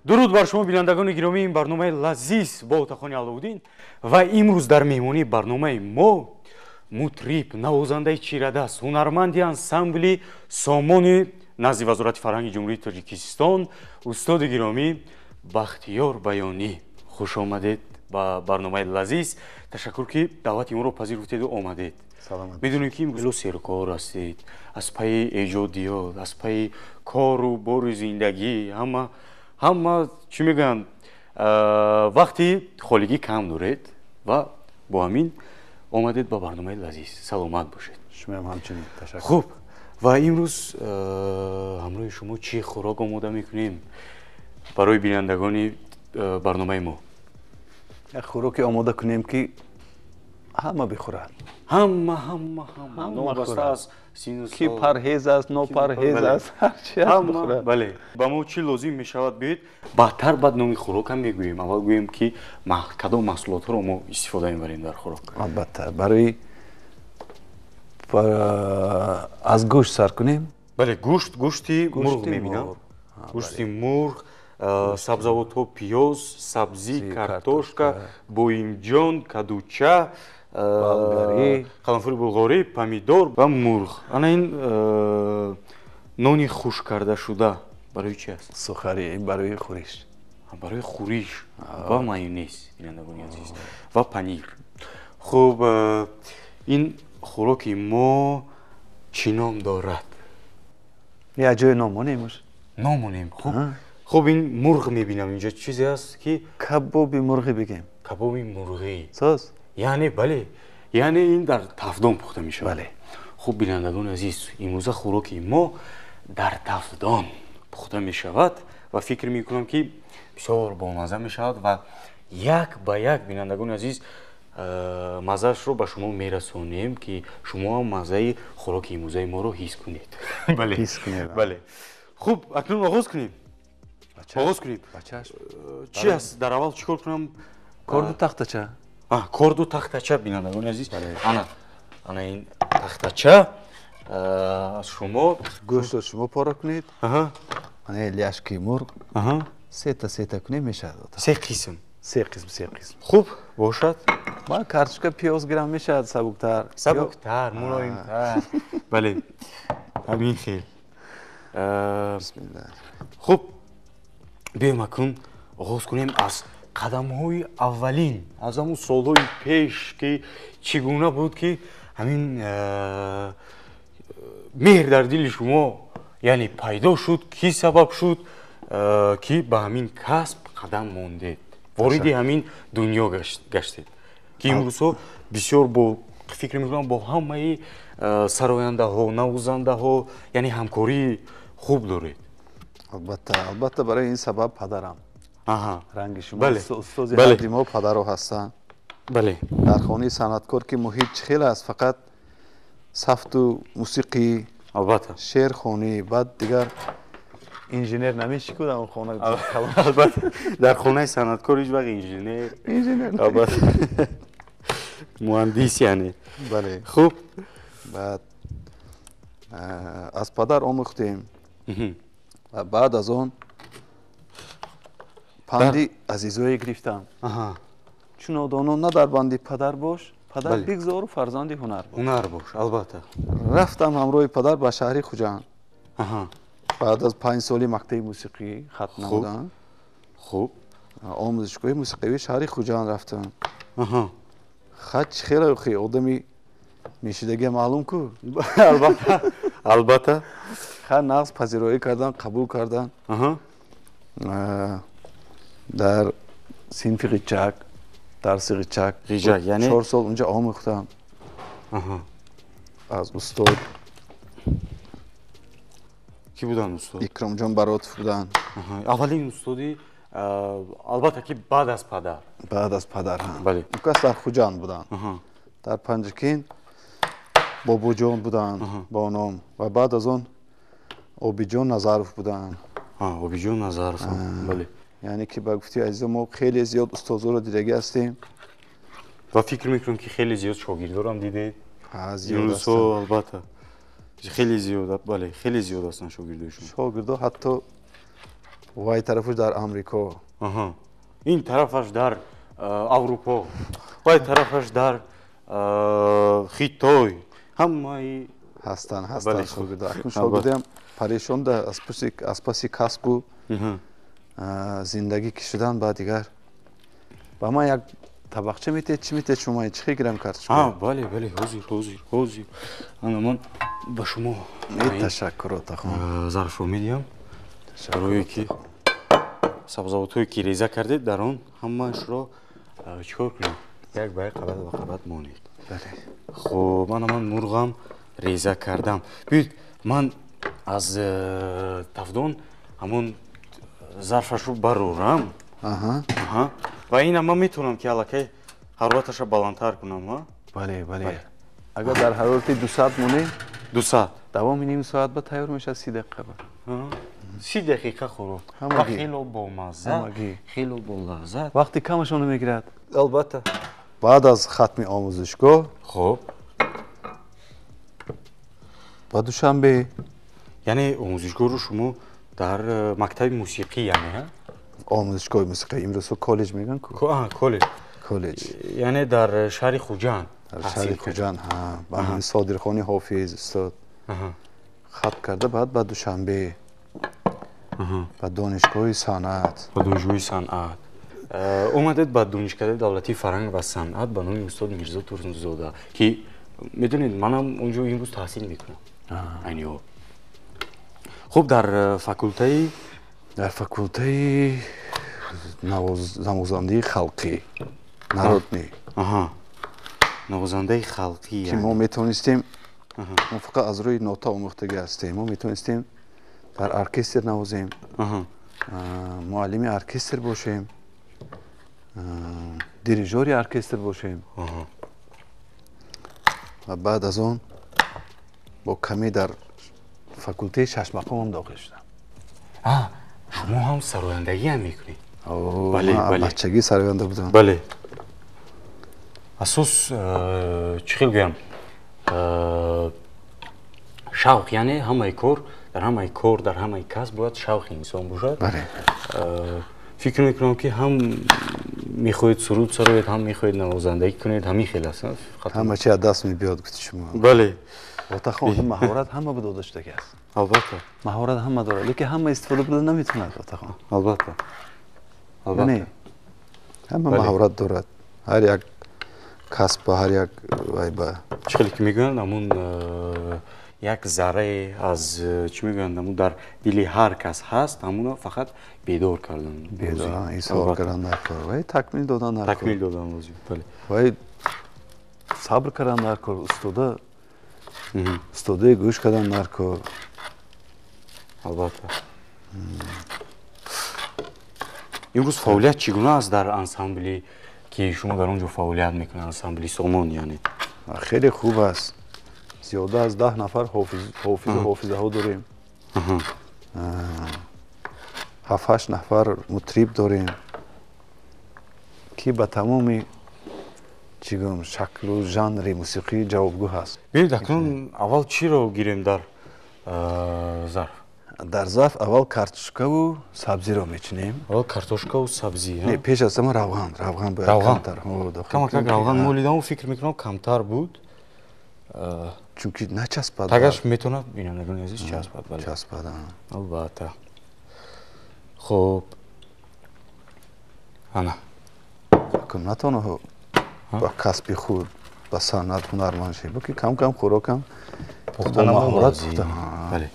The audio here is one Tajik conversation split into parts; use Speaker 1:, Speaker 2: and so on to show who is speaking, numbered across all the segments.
Speaker 1: дуруд бар шумо бинандагони гиромӣ ин барномаи лазиз бо Отахони Алауддин ва имрӯз дар меҳмонии барномаи мо мутриб навозандаи чирадаст ҳунарманди ансамбли сомони назди вазорати фарҳанги ҷумҳурии Тоҷикистон устоди гиромӣ Бахтиёр Баёнӣ. хуш омадед ба барномаи лазиз. ташаккур ки даъвати моро пазируфтеду омадед. медонем ки имрӯзо серкор ҳастед, аз пайи эҷодиёт, аз пайи кору бори зиндагӣ ҳама чӣ мегӯянд вақти холигӣ кам доред ва бо ҳамин омадед ба барномаи лазиз. саломат бошед.
Speaker 2: шумоам ҳамчунин. ташаккур.
Speaker 1: хуб, ва имрӯз ҳамроҳи шумо чӣ хӯрок омода мекунем барои бинандагони барномаи мо?
Speaker 2: як хӯроке омода кунем ки ҳама бихӯрад.
Speaker 1: ҳама нобаста аст сину
Speaker 2: ки парҳез аст, нопарҳез аст, ҳарчи аст бихӯрад.
Speaker 1: бале. ба мо чӣ лозим мешавад биёед? баъдтар баъд номи хӯрокам мегӯем. аввал гӯем ки кадом маҳсулотҳоро мо истифода мебарем дар хӯрок.
Speaker 2: албатта барои аз гӯшт сар кунем.
Speaker 1: бале, гӯшти мурғ мебинам. гӯшти мурғ, сабзавотҳо, пиёз, сабзӣ, картошка, боимҷон, кадуча, қаламфури булғорӣ, помидор ва мурғ. ана ин нони хушккардашуда барои чи аст?
Speaker 2: сухари барои хӯриш.
Speaker 1: барои хӯриш ва майонез бинандагони азиз ва панир. хуб, ин хӯроки мо чӣ ном дорад?
Speaker 2: як ҷои ном монемуш.
Speaker 1: номонем. хуб, ин мурғ мебинам инҷа чизе аст ки
Speaker 2: кабоби мурғӣ бигем.
Speaker 1: кабоби мурғӣ.
Speaker 2: соз?
Speaker 1: яъне бале, яъне ин дар тавдон пухта мешавад. бале. хуб бинандагони азиз, имрӯза хӯроки мо дар тавдон пухта мешавад ва фикр мекунам ки бисёр бомаза мешавад ва як ба як бинандагони азиз маззаашро ба шумо мерасонем ки шумо ҳам маззаи хӯроки имрӯзаи моро ҳис кунед. бале.
Speaker 2: ҳис кунем.
Speaker 1: бале. хуб, акнун оғоз кунем. оғоз кунем. чӣ аст? дар аввал чӣ кор кунам?
Speaker 2: корду тахтача.
Speaker 1: корду тахтача бинандагони азиз. ана ин тахтача аз шумо
Speaker 2: гӯштро шумо пора кунед. ана ляшки мурғ сета кунем мешавад.
Speaker 1: се қисм.
Speaker 2: се қисм.
Speaker 1: хуб, бошад.
Speaker 2: ма картошка пиёз гирам мешавад
Speaker 1: сабуктар, мулоимтар. бале. ҳамин хел.
Speaker 2: бисмилла.
Speaker 1: хуб, биёем акун оғоз кунем аз қадамҳои аввалин, аз ҳамун солҳои пеш ки чӣ гуна буд ки ҳамин меҳр дар дили шумо яъне пайдо шуд, кӣ сабаб шуд ки ба ҳамин касб қадам мондед, вориди ҳамин дунё гаштед, ки имрӯзҳо бисёр бо фикр мекунам бо ҳамаи сарояндаҳо, навозандаҳо яъне ҳамкории хуб доред.
Speaker 2: албатта барои ин сабаб падарам. ранги шумо устози
Speaker 1: бале.
Speaker 2: ҳадди мо падаро ҳастанд.
Speaker 1: бале.
Speaker 2: дар хонаи санъаткор ки муҳит чӣ хел аст? фақат сафту мусиқӣ,
Speaker 1: албатта
Speaker 2: шеърхонӣ, баъд дигар инженер намешикӯ дар он хона.
Speaker 1: албатта дар хонаи санъаткор ҳеҷ вақт инженер албатта муҳандис яъне.
Speaker 2: бале.
Speaker 1: хуб,
Speaker 2: баъд аз падар омӯхтем ва баъд аз он панди азизое гирифтам. чун одоно на дар банди падар бош, падар бигзору фарзанди ҳунар бош.
Speaker 1: албатта.
Speaker 2: рафтам ҳамроҳи падар ба шаҳри Хуҷанд. баъд аз 5 соли мактаби мусиқӣ хатм намудам.
Speaker 1: хуб,
Speaker 2: омӯзишгоҳи мусиқивии шаҳри Хуҷанд рафтам. хат чӣ хел охи одами мешидагия маълум ку.
Speaker 1: албатта.
Speaker 2: хат нағз пазироӣ кардан, қабул кардан. дар синфи ғичак, дарси ғичак, 4 сол унҷа омӯхтам. аз устод
Speaker 1: кӣ буданд устод?
Speaker 2: икромҷон баротов буданд.
Speaker 1: аввалин устоди албатта ки баъд аз падар.
Speaker 2: баъд аз падар.
Speaker 1: бале.
Speaker 2: он кас дар Хуҷанд буданд. дар Панҷакин бобоҷон буданд бо ном ва баъд аз он обиҷон Назаров буданд.
Speaker 1: обиҷон Назаров. бале.
Speaker 2: яъне ки ба гуфти азизо мо хеле зиёд устозоро дидагӣ ҳастем
Speaker 1: ва фикр мекунам ки хеле зиёд шогирдорам дидед.
Speaker 2: зиёд ҳастанд.
Speaker 1: албатта хеле зиёд. бале, хеле зиёд ҳастанд шогирдои шумо.
Speaker 2: шогирдо ҳатто вай тарафаш дар амрико,
Speaker 1: ин тарафаш дар аврупо, вай тарафаш дар Хитой, ҳамаи
Speaker 2: ҳастанд
Speaker 1: Бале,
Speaker 2: шогирда. Акнун
Speaker 1: албатта.
Speaker 2: шогирдаам парешонда аз паси касбу зиндагӣ кишидан ба дигар. Ба ман як табақча метед, чӣ метед шумо? Чӣ гирам кард шумо?
Speaker 1: бале, ҳозир. Ана ман ба шумо
Speaker 2: Ташаккур Отахон.
Speaker 1: зарфро медиҳам, барое ки сабзавотҳое ки реза кардед дар он ҳамаашро чикор кунед, як ба як қабат ба қабат монед. Хуб, ана ман мурғам реза кардам. Биёед ман аз тавдон ҳамон зарфашро барорам. Ва ина ман метавонам ки аллакай ҳарораташа баландтар кунам.
Speaker 2: Бале. Агар дар ҳарорати 200 монем,
Speaker 1: 200
Speaker 2: давоми ним соат ба тайёр мешавад, 30 дақиқа ба.
Speaker 1: 30 дақиқа хӯрок.
Speaker 2: Ҳамагӣ.
Speaker 1: Хело бомазза,
Speaker 2: Ҳамагӣ.
Speaker 1: хело болаззат.
Speaker 2: Вақти камашон намегирад.
Speaker 1: Албатта.
Speaker 2: Баъд аз хатми омӯзишгоҳ
Speaker 1: Хуб,
Speaker 2: ба душанбе
Speaker 1: яъне омӯзишгоҳро шумо дар мактаби мусиқӣ яъне
Speaker 2: омӯзишгоҳи мусиқӣ, имрӯзҳо коллеҷ мегӯянд ку.
Speaker 1: коллеҷ,
Speaker 2: Коллеҷ
Speaker 1: яъне дар шаҳри Хуҷанд.
Speaker 2: дар шаҳри Хуҷанд, ба ҳамин Содирхони Ҳофиз устод хат карда, баъд ба душанбе ба донишгоҳи санъат.
Speaker 1: ба донишгоҳи санъат омадед ба донишкадаи давлатии фарҳанг ва санъат ба номи устод Мирзо Турсунзода, ки медонед манам онҷо имрӯз таҳсил мекунам. Айни ҳол. Хуб, дар факултаи
Speaker 2: навозандаи халқӣ, народнӣ,
Speaker 1: навозандаи халқӣ,
Speaker 2: ки мо метавонистем, мо фақат аз рӯи нота омӯхтагӣ ҳастем, мо метавонистем дар оркестр навозем, муаллими оркестр бошем, дирижёри оркестр бошем. ва баъд аз он бо каме дар факултаи шашмақомам дохил шудам.
Speaker 1: шумо ҳам сарояндагӣ ҳам мекунед?
Speaker 2: Ман бачагӣ сароянда будам.
Speaker 1: Бале. Асос чӣ хел гӯям? Шавқ, яъне ҳамаи кор, дар ҳамаи касб бояд шавқи инсон бошад.
Speaker 2: Бале.
Speaker 1: фикр мекунам ки ҳам мехоҳед суруд сароед, ҳам мехоҳед навозандагӣ кунед, ҳамин хел аст.
Speaker 2: ҳама чи аз даст мебиёд гуфти шумо.
Speaker 1: Бале.
Speaker 2: Отахон, маҳорат ҳама ба додашдаги аст.
Speaker 1: Албатта.
Speaker 2: маҳорат ҳама дорад, лекин ҳама истифода бурда наметавонад. Отахон,
Speaker 1: Албатта.
Speaker 2: не ҳама маҳорат дорад. ҳар як касб ба ҳар як вайба.
Speaker 1: Чӣ хеле ки мегӯянд ҳамун як зарраe аз чӣ мегӯянд ҳамун дар дили ҳар кас ҳаст, ҳамуна фақат бедор кардан.
Speaker 2: Бедор, изҳор кардан дар кор, вай такмил додан дар кор.
Speaker 1: Такмил додан лозим. Бале.
Speaker 2: Вай сабр кардан дар кор, устодаи гӯш кардан дар кор.
Speaker 1: Албатта. имрӯз фаъолият чӣ гуна аст дар ансамбли ки шумо дар он ҷо фаъолият мекунед, ансамбли Сомон яъне?
Speaker 2: хеле хуб аст. зиёда аз 10 нафар ҳофизу ҳофизаҳо дорем. 7-8 нафар мутриб дорем, ки ба тамоми чӣ гӯям шаклу жанри мусиқӣ ҷавобгӯ ҳаст.
Speaker 1: Биёед акнун аввал чиро гирем дар зарф?
Speaker 2: дар зарф аввал картошкаву сабзиро мечинем.
Speaker 1: Аввал картошкаву сабзӣ.
Speaker 2: Не, пеш аз ҳама равған бояд камтар.
Speaker 1: Камакак равған молидаму фикр мекунам камтар буд.
Speaker 2: Чунки начаспад.
Speaker 1: Тагаш метавонад бинандагони азиз часпад. Бале.
Speaker 2: Часпад.
Speaker 1: Албатта. Хуб. Ана.
Speaker 2: Кам натоно ба касби худ, ба санъат ҳунарманд шӣ, бо ки кам хӯрокам
Speaker 1: пухта маҳорат пухта. Бале.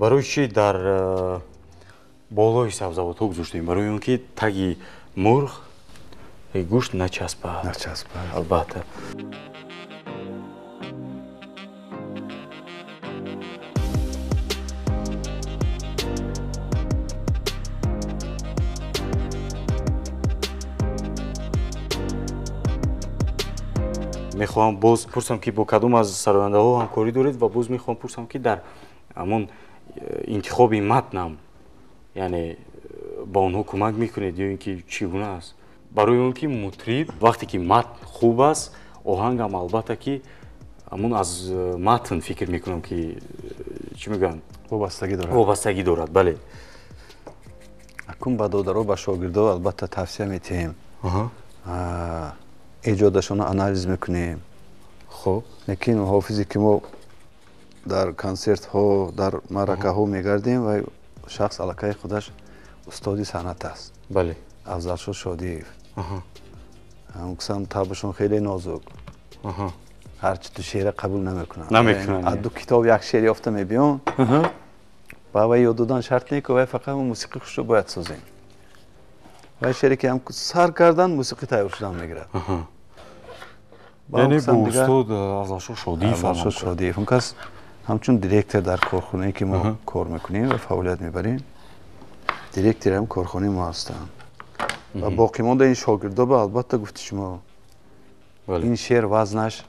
Speaker 1: барои чӣ дар болои сабзавотҳо гузоштем? Барои он ки таги мурғ гӯшт начаспад. Албатта. мехоҳам боз пурсам ки бо кадом аз сарояндаҳо ҳамкорӣ доред ва боз мехоҳам пурсам ки дар ҳамон интихоби матнам яъне ба онҳо кӯмак мекунед ё ин ки чӣ гуна аст барои он ки мутриб вақте ки матн хуб аст оҳангам албатта ки ҳамон аз матн фикр мекунам ки чӣ мегӯянд вобастагӣ дорад бале
Speaker 2: акун ба додаро ба шогирдо албатта тавсия метиҳем эҷодашона анализ мекунем
Speaker 1: хуб
Speaker 2: лекин ҳофизе ки мо дар консертҳо дар маъракаҳо мегардем ва шахс аллакай худаш устоди санъат аст
Speaker 1: бале
Speaker 2: афзалшод шодиев кисан табашон хеле нозук ҳарчи ту шеъра қабул намекунанд аз ду китоб як шеър ёфта мебиён ба вай ёд додан шарт не ки вай фақат мусиқи хушро бояд созем вай шеъре ки сар кардан мусиқи тайёр шудан мегирад
Speaker 1: яъне бо устод афзалшод
Speaker 2: шодиев он кас ҳамчун директор дар корхонае ки мо кор мекунем ва фаъолият мебарем директори ҳам корхонаи мо ҳастанд ва боқӣ монда ин шогирдоба албатта гуфти шумо ин шеър вазнаш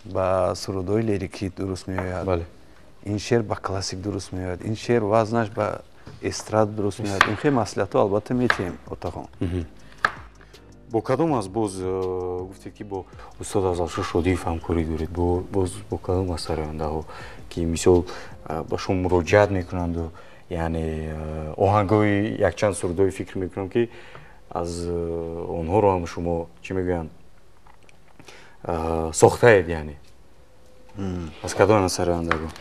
Speaker 2: ба сурудҳои лирикӣ дуруст меояд ин шеър ба классик дуруст меояд ин шеър вазнаш ба эстрад дуруст меояд ин хеле маслиҳатҳо албатта метиҳем отахон
Speaker 1: бо кадом аз боз гуфтед ки бо устод афзалшод шодиев ҳамкорӣ доред боз бо кадом аз сарояндаҳо ки мисол ба шумо муроҷиат мекунанду яъне оҳангҳои якчанд сурудҳои фикр мекунам ки аз онҳоро ҳам шумо чӣ мегӯянд сохтаед яъне аз кадом аз сарояндагон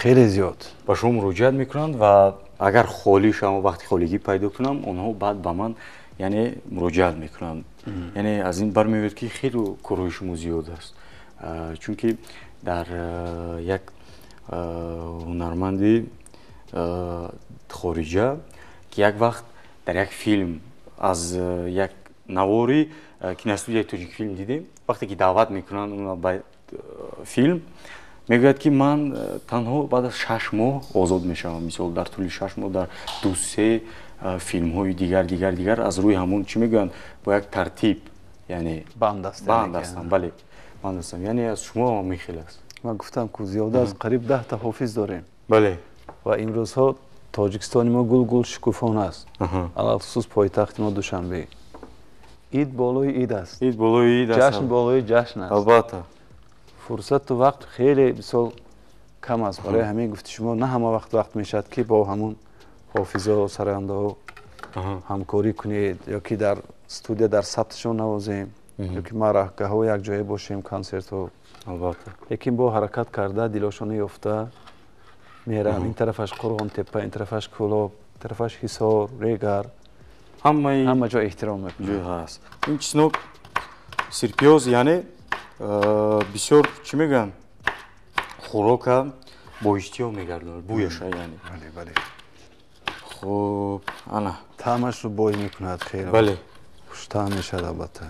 Speaker 2: хеле зиёд
Speaker 1: ба шумо муроҷиат мекунанд ва агар холӣ шавам вақти холигӣ пайдо кунам онҳо баъд ба ман яъне муроҷиат мекунанд яъне аз ин бармеояд ки хеле корҳои шумо зиёд аст чунки дар як ҳунарманди хориҷа ки як вақт дар як филм аз як навори киностудияи тоҷикфилм дидем вақте ки даъват мекунанд ба филм мегӯяд ки ман танҳо баъд аз 6 моҳ озод мешавам мисол дар тӯли 6 моҳ дар 2-3 филмҳои дигар аз рӯи ҳамон чӣ мегӯянд бо як тартиб яъне банд ҳастам бале банд ҳастам яъне аз шумо мехел аст
Speaker 2: ман гуфтам ку зиёда аз қариб 10 та ҳофиз дорем
Speaker 1: бале
Speaker 2: ва имрӯзҳо тоҷикистони мо гул шукуфон аст алахусус пойтахти мо душанбе ид болои ид аст ҷашн болои ҷашн аст
Speaker 1: албатта
Speaker 2: фурсату вақт хеле мисол кам аст барои ҳамин гуфти шумо на ҳама вақт мешавад ки бо ҳамон ҳофизо сарояндаҳо ҳамкорӣ кунед ё ки дар студия дар сабташон навозем ё ки маъракаҳо якҷоя бошем консертҳо
Speaker 1: албатта
Speaker 2: лекин бо ҳаракат карда дилошона ёфта мерам ин тарафаш қурғонтеппа ин тарафаш кӯлоб ин тарафаш ҳисор регар ҳама ҷо эҳтиром мекунад
Speaker 1: ҳаст ин чизнок сирпиёз яъне бисёр чӣ мегӯянд хӯрока бо иштиёқ мегардонад бӯяша яъне хуб ана
Speaker 2: таъмашро бой мекунад хеле
Speaker 1: бале
Speaker 2: хуштаъм мешавад албатта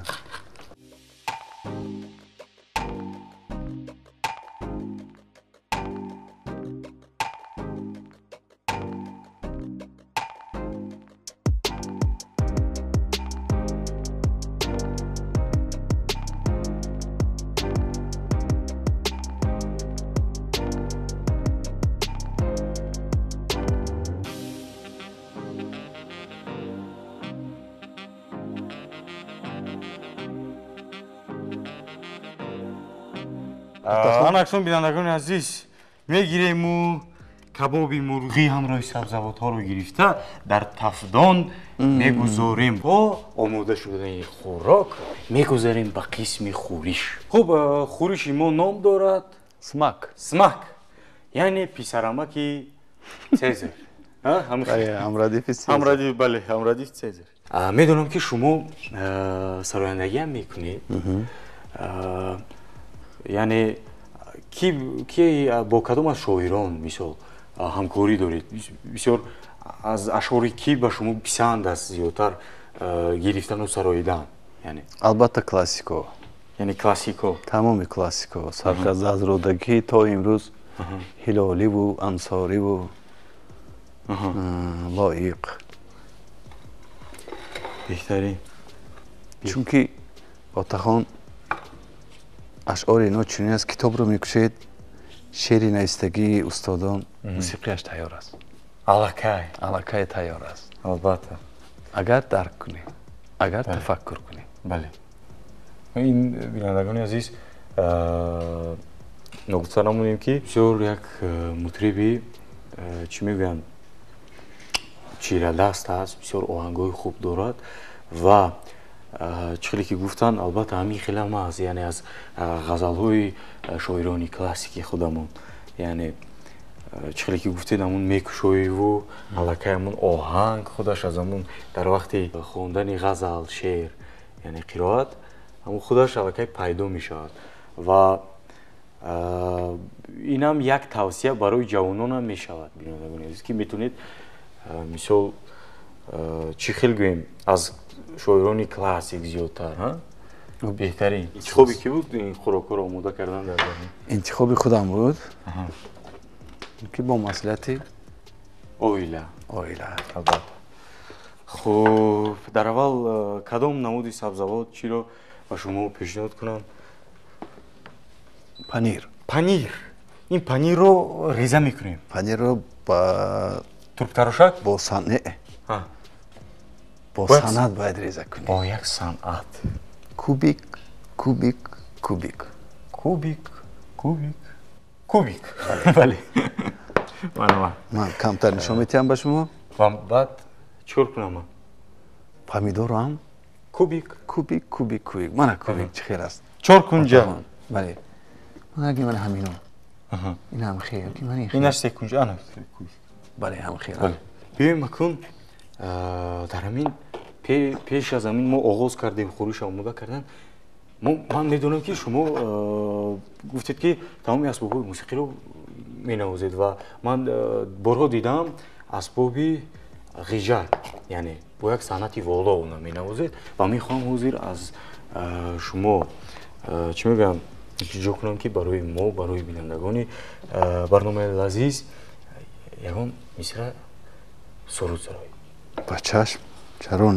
Speaker 1: анаксон бинандагони азиз мегирему кабоби мурғӣ ҳамроҳи сабзавотҳоро гирифта дар тафдон мегузорем бо омода шудани хӯрок мегузарем ба қисми хӯриш хуб хӯриши мо ном дорад смак яъне писарамаки цезар ҳамрадиф цезар медонам ки шумо сарояндагиам мекунед яъне ки бо кадом аз шоирон мисол ҳамкорӣ доред бисёр аз ашъори ки ба шумо писанд аст зиёдтар гирифтану сароидан яъне
Speaker 2: албатта классико
Speaker 1: яъне классико
Speaker 2: тамоми классико сарфraz аз родагӣ то имрӯз ҳилоливу ансориву лоиқ
Speaker 1: беҳтарин
Speaker 2: чунки отахон اشعار اینا چنین است کتاب رو میکشید شعر نیستگی استادان موسیقیش تیار است الکای تیار است
Speaker 1: البته
Speaker 2: اگر درک کنی اگر تفکر کنی
Speaker 1: بله این بینندگان عزیز نگفته نمونیم که بسیار یک مطربی چی میگویند چیره‌دست است بسیار آهنگای خوب دارد و چخیلی که گفتن البته همین خیلی هم هست یعنی از غزل‌های شاعرانی کلاسیک خودمون یعنی چخیلی که گفتید همون میکشوی و الکای همون آهنگ خودش از همون در وقتی خوندن غزل شعر یعنی قرائت همون خودش الکای پیدا می شود و این هم یک توصیه برای جوانان هم می شود بینندگان عزیز که میتونید مثال چی خیلی گویم از شاعران کلاسیک زیادتر بهترین انتخابی که بود این خوراک رو آماده کردن در زمین
Speaker 2: انتخابی خودم بود که با مسئلت
Speaker 1: اویله
Speaker 2: البته
Speaker 1: خب در اول کدام نمودی سبزوات چی رو با شما پیشنهاد کنم پنیر این پنیر رو ریزه میکنیم
Speaker 2: پنیر رو با
Speaker 1: ترک تراشک
Speaker 2: با صنعه با صنعت باید ریزه کنیم
Speaker 1: با یک صنعت
Speaker 2: کوبیک
Speaker 1: بله
Speaker 2: من کمتر نشون میتیم به شما
Speaker 1: و بعد چور کنم
Speaker 2: پامیدور هم کوبیک من کوبیک چه خیر است
Speaker 1: چور کنجا
Speaker 2: بله من اگه من همینو این هم خیر
Speaker 1: این است کنجا انا
Speaker 2: بله هم خیر
Speaker 1: بیایم مکن در همین پیش از همین ما آغاز کردیم خروش آماده کردن من میدونم که شما گفتید که تمامی اسباب‌های موسیقی رو مینوازید و من بارها دیدم اسبابی غیجت یعنی با یک صنعتی والا اونا مینوازید و میخوام حضور از شما چی میگم جا کنم که برای ما برای بینندگان برنامه لذیذ یکان مثل سرود سرایی
Speaker 2: با چشم چرا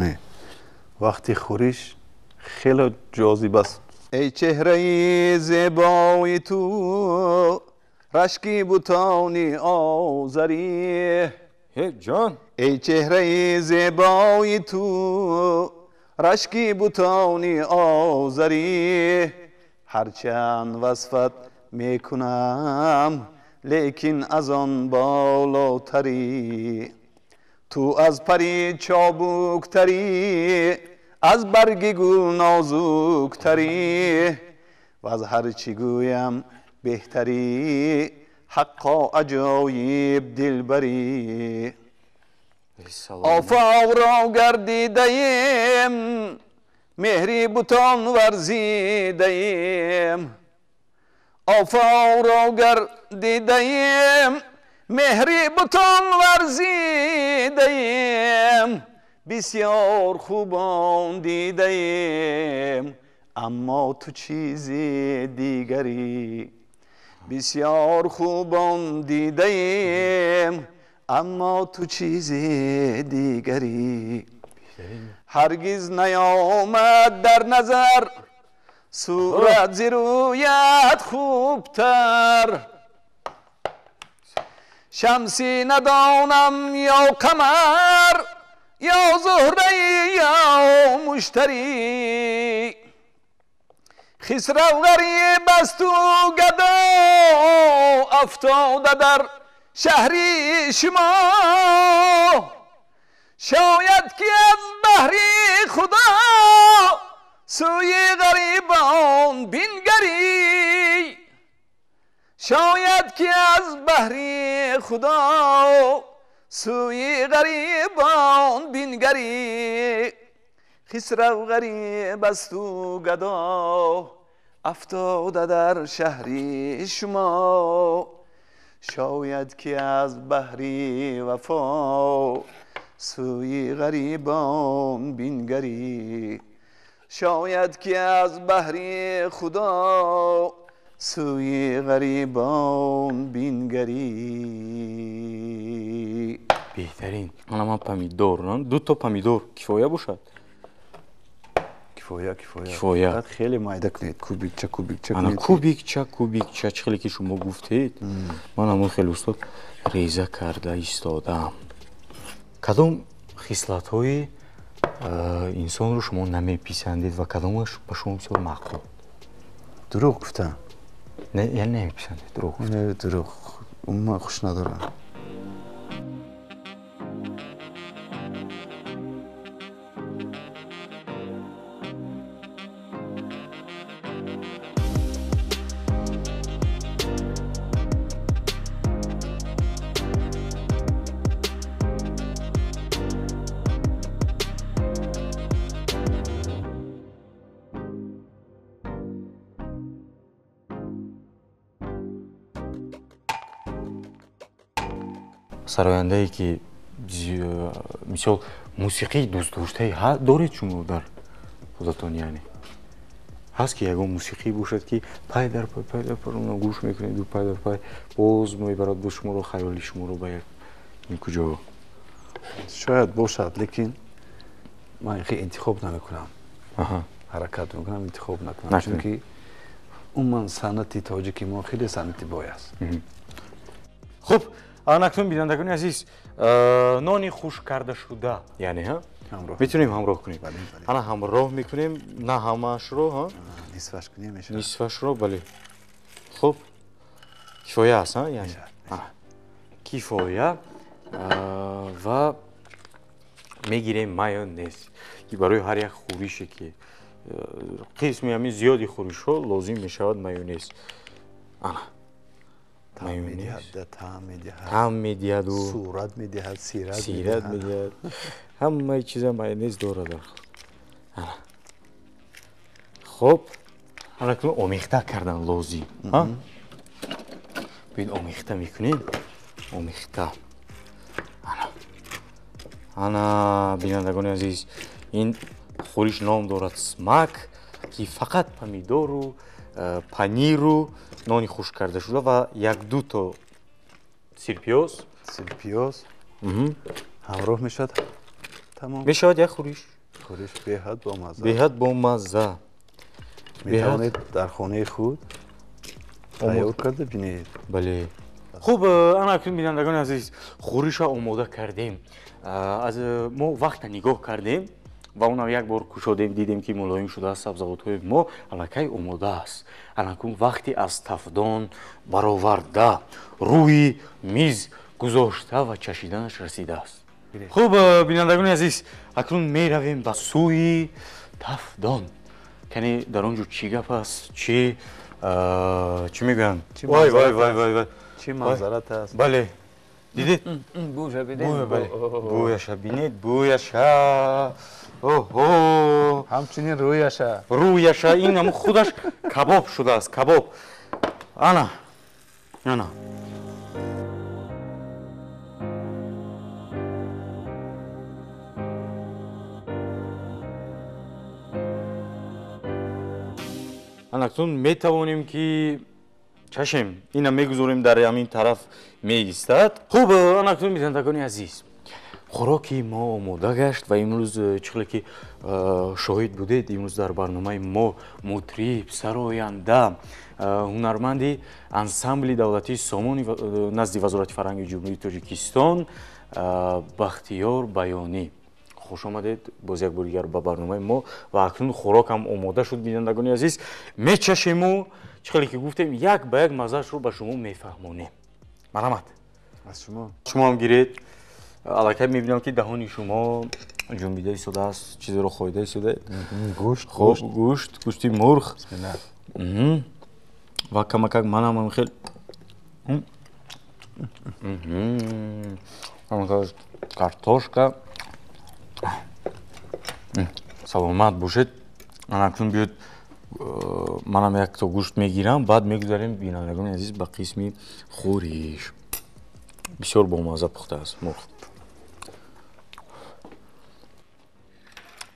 Speaker 2: وقتی خوریش خیلی جاذب است ای چهره زیبای تو رشکی بوتانی آذری
Speaker 1: جان
Speaker 2: ای چهره زیبای تو رشکی بوتانی آذری هرچند وصفت میکنم لیکن از آن بالاتری تو از پری چابوک تری از برگ گل نازک تری و از هر چی گویم بهتری حقا عجایب دلبری آفاق را گردیدیم مهری بوتان ورزیدیم آفاق را گردیدیم مهری بوتان ورزیدیم بسیار خوبان دیدیم اما تو چیزی دیگری بسیار خوبان دیدیم اما تو چیزی دیگری هرگز نیامد در نظر صورت زیرویت خوبتر شمسی ندانم یا قمر یا زهره یا مشتری خسرو غریب است و گدا افتاده در شهری شما شاید که از بحر خدا سوی غریبان بنگری شاید که از بحر خدا سوی غریبان بنگری خسرو غریب است و گدا افتاده در شهری شما شاید که از بحر وفا سوی غریبان بنگری شاید که از بحر خدا سوی غریبان بنگری
Speaker 1: بهترین من پامیدور دو تا پامیدور کفایه باشد
Speaker 2: кифоя.
Speaker 1: Кифоя.
Speaker 2: Фақат хеле майда кунед, кубикча
Speaker 1: ана
Speaker 2: кунед.
Speaker 1: кубикча чихеле ки шумо гуфтед ман ҳамон хеле устод реза карда истодам. Кадом хислатҳои инсонро шумо намеписандед ва кадомаш ба шумо бисёр мақбул?
Speaker 2: Дурӯғ гуфтам.
Speaker 1: Не, яъне намеписандед, дурӯғ гуфтам.
Speaker 2: Не, дурӯғ. Умуман хуш надорам.
Speaker 1: сарояндае ки мисол мусиқии дӯстдоштаи доред шумо дар худатон? яъне ҳаст ки ягон мусиқӣ бошад ки пай дар пай оно гӯш мекунед пай дар пай боз мебарад боз шуморо хаёли шуморо ба як ин куҷо?
Speaker 2: шояд бошад, лекин ман хеле интихоб намекунам. ҳаракат мекунам, интихоб накунам, чунки умуман санъати тоҷики мо хеле санъати бой аст.
Speaker 1: хуб, анакнун бинандагони азиз, нони хушккардашуда яъне метавонем ҳамроҳ кунем. ана ҳамроҳ мекунем, на ҳамаашро,
Speaker 2: нисфаш кунем мешавад.
Speaker 1: нисфашро, бале. хуб, кифоя аст, яъне кифоя. ва мегирем майонез ки барои ҳар як хӯрише ки қисми ҳамин зиёди хӯришҳо лозим мешавад майонез. ана таъм медиҳаду
Speaker 2: сурат медиҳад,
Speaker 1: сират медиҳад, ҳамаи чиза майонез дорад. хуб, анакун омехта кардан лозим. бин омехта мекунем, омехта. ана бинандагони азиз, ин хӯриш ном дорад смак, ки фақат помидору паниру нони хушккардашуда ва як-ду то сирпиёз
Speaker 2: ҳамроҳ мешавад. Тамом
Speaker 1: мешавад як хӯриш беҳад бомазза.
Speaker 2: метавонед дар хонаи худ тайёр карда бинед.
Speaker 1: бале. хуб, анакун бинандагони азиз, хӯриша омода кардем. аз мо вақта нигоҳ кардем ва онам як бор кушодем, дидем ки мулоим шудааст, сабзавотҳои мо аллакай омодааст. анакун вақти аз тафдон бароварда, рӯи миз гузошта ва чашиданаш расидааст. хуб, бинандагони азиз, акнун меравем ба сӯи тафдон. кане дар он ҷо чӣ гап аст? Чӣ мегӯям? вай
Speaker 2: чӣ манзарат аст?
Speaker 1: бале, дидед? бӯяша бинед, бӯяша. оҳо,
Speaker 2: ҳамчунин рӯяша,
Speaker 1: ин ҳамун худаш кабоб шудааст, кабоб. ана анакнун метавонем ки чашем ина мегузорем дар ҳамин тараф меистад. хуб, анакнун бинандагони азиз, хӯроки мо омода гашт ва имрӯз чихеле ки шоҳид будед, имрӯз дар барномаи мо мутриб, сароянда, ҳунарманди ансамбли давлатии Сомони назди Вазорати фарҳанги ҷумҳурии Тоҷикистон Бахтиёр Баёнӣ. хуш омадед боз як бори дигар ба барномаи мо ва акнун хӯрокам омода шуд. бинандагони азиз, мечашему, чихеле ки гуфтем, як ба як маззаашро ба шумо мефаҳмонем. марҳамат.
Speaker 2: аз шумо
Speaker 1: ҳам гиред. аллакай мебинам ки даҳони шумо ҷунбида истодааст, чизеро хоида истодед. гӯшти мурғ ва камакак манам хел картошка. саломат бошед. анакун биёд манам як то гӯшт мегирам, баъд мегузарем бинандагони азиз ба қисми хӯриш. бисёр бомазза пухтааст мурғ.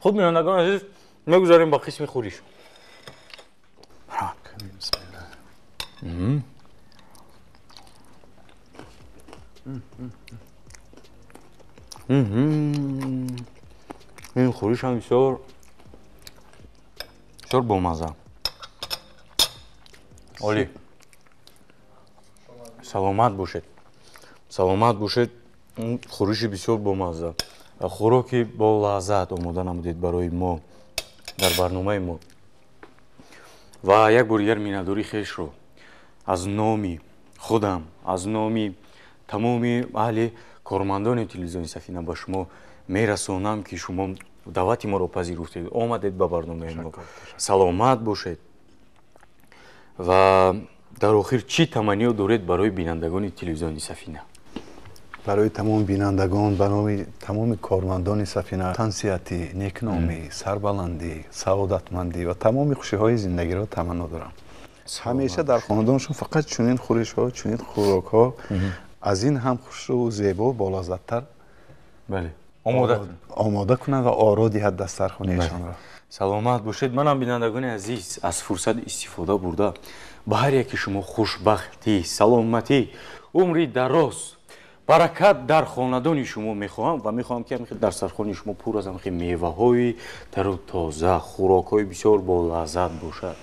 Speaker 1: хуб, бинандагони азиз, мегузарем ба қисми хӯриш. ин хӯришам бисёр بسیار بامزه. عالی. سلامت باشید. سلامت باشید. خورشی بسیار بامزه. خوراکی با لذت آماده نمودید برای ما در برنامه ما. و یک بار دیگر مینداری خیش رو از نامی خودم، از نامی تمامی اهل کارمندان تلویزیون سفینه به شما میرسونم که شما دعوت ما رو پذیرفتید، آمدید به برنامه ما. سلامت باشید. و در آخر چی تمنی دارید برای بینندگان تلویزیون سفینه؟
Speaker 2: برای تمام بینندگان، برای تمام کارمندان سفینه تنسیتی، نیکنامی، سربلندی، سعادتمندی و تمام خوشی‌های زندگی را تمنا دارم. همیشه در خاندانشون فقط چنین خورش‌ها، چنین خوراک‌ها از این هم خوش و زیبا و بالازدتر
Speaker 1: بله
Speaker 2: آماده کنند و آرا دهد دسترخوانیشان را.
Speaker 1: سلامت باشید. منم بینندگان عزیز از فرصت استفاده برده به هر یکی شما خوشبختی، سلامتی، عمری دراز، برکت در خاندان شما میخواهم و میخواهم که در سرخانه شما پر از میوه‌های تر و تازه، خوراک‌های بسیار با لذت باشد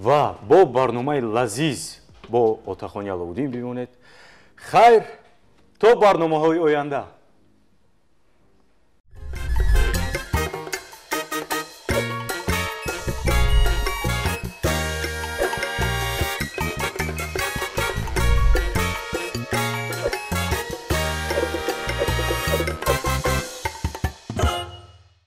Speaker 1: و با برنامه لذیذ با آتاخانی علاءالدین بمانید. خیر تا برنامه‌های آینده.